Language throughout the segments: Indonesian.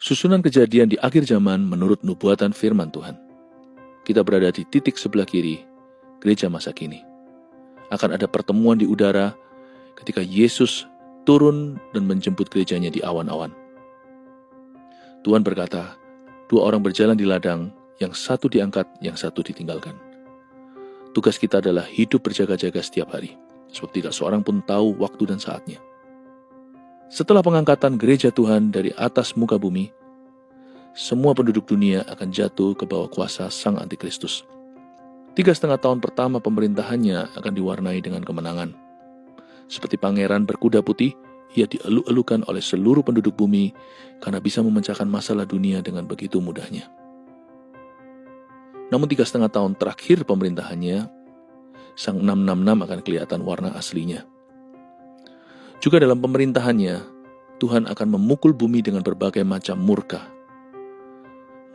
Susunan kejadian di akhir zaman menurut nubuatan firman Tuhan. Kita berada di titik sebelah kiri gereja masa kini. Akan ada pertemuan di udara ketika Yesus turun dan menjemput gerejanya di awan-awan. Tuhan berkata, 2 orang berjalan di ladang, yang satu diangkat, yang satu ditinggalkan. Tugas kita adalah hidup berjaga-jaga setiap hari, sebab tidak seorang pun tahu waktu dan saatnya. Setelah pengangkatan gereja Tuhan dari atas muka bumi, semua penduduk dunia akan jatuh ke bawah kuasa Sang Antikristus. 3,5 tahun pertama pemerintahannya akan diwarnai dengan kemenangan. Seperti pangeran berkuda putih, ia dieluk-elukan oleh seluruh penduduk bumi karena bisa memecahkan masalah dunia dengan begitu mudahnya. Namun 3,5 tahun terakhir pemerintahannya, Sang 666 akan kelihatan warna aslinya. Juga dalam pemerintahannya, Tuhan akan memukul bumi dengan berbagai macam murka.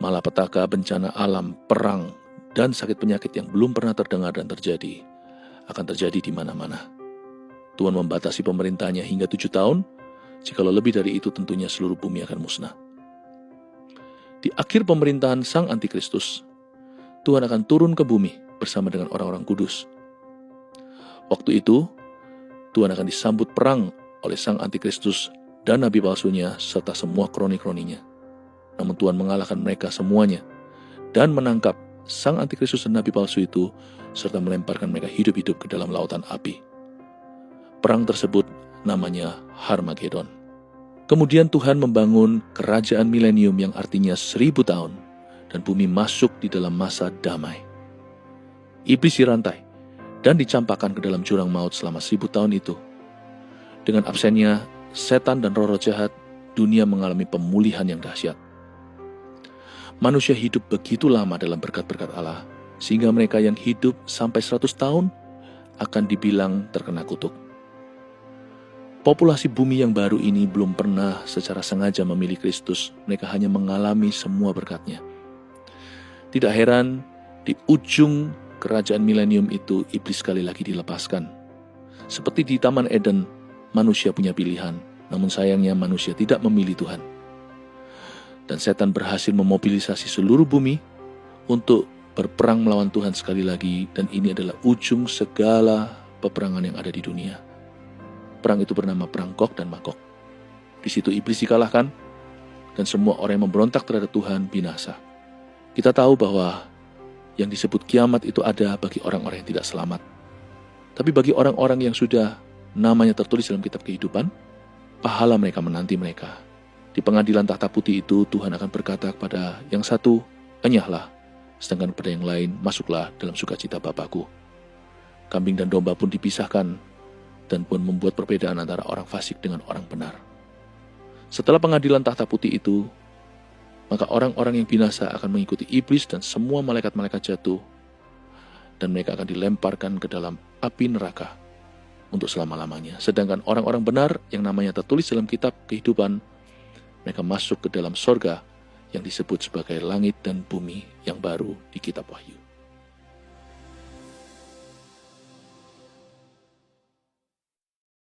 Malapetaka, bencana alam, perang, dan sakit penyakit yang belum pernah terdengar dan terjadi, akan terjadi di mana-mana. Tuhan membatasi pemerintahannya hingga 7 tahun, jikalau lebih dari itu tentunya seluruh bumi akan musnah. Di akhir pemerintahan Sang Antikristus, Tuhan akan turun ke bumi bersama dengan orang-orang kudus. Waktu itu, Tuhan akan disambut perang oleh Sang Antikristus dan nabi palsunya serta semua kroni-kroninya. Namun Tuhan mengalahkan mereka semuanya dan menangkap Sang Antikristus dan nabi palsu itu serta melemparkan mereka hidup-hidup ke dalam lautan api. Perang tersebut namanya Harmagedon. Kemudian Tuhan membangun kerajaan milenium yang artinya 1000 tahun dan bumi masuk di dalam masa damai. Iblis dirantai dan dicampakkan ke dalam jurang maut selama 1000 tahun itu. Dengan absennya setan dan roh-roh jahat, dunia mengalami pemulihan yang dahsyat. Manusia hidup begitu lama dalam berkat-berkat Allah, sehingga mereka yang hidup sampai 100 tahun akan dibilang terkena kutuk. Populasi bumi yang baru ini belum pernah secara sengaja memilih Kristus, mereka hanya mengalami semua berkat-Nya. Tidak heran, di ujung kerajaan milenium itu, iblis sekali lagi dilepaskan. Seperti di Taman Eden, manusia punya pilihan, namun sayangnya manusia tidak memilih Tuhan. Dan setan berhasil memobilisasi seluruh bumi untuk berperang melawan Tuhan sekali lagi, dan ini adalah ujung segala peperangan yang ada di dunia. Perang itu bernama Perang Gog dan Magog. Di situ iblis dikalahkan, dan semua orang yang memberontak terhadap Tuhan binasa. Kita tahu bahwa yang disebut kiamat itu ada bagi orang-orang yang tidak selamat. Tapi bagi orang-orang yang sudah namanya tertulis dalam kitab kehidupan, pahala mereka menanti mereka. Di pengadilan tahta putih itu, Tuhan akan berkata kepada yang satu, enyahlah, sedangkan kepada yang lain, masuklah dalam sukacita Bapakku. Kambing dan domba pun dipisahkan, dan pun membuat perbedaan antara orang fasik dengan orang benar. Setelah pengadilan tahta putih itu, maka orang-orang yang binasa akan mengikuti iblis dan semua malaikat-malaikat jatuh, dan mereka akan dilemparkan ke dalam api neraka untuk selama-lamanya. Sedangkan orang-orang benar yang namanya tertulis dalam kitab kehidupan, mereka masuk ke dalam sorga yang disebut sebagai langit dan bumi yang baru di kitab Wahyu.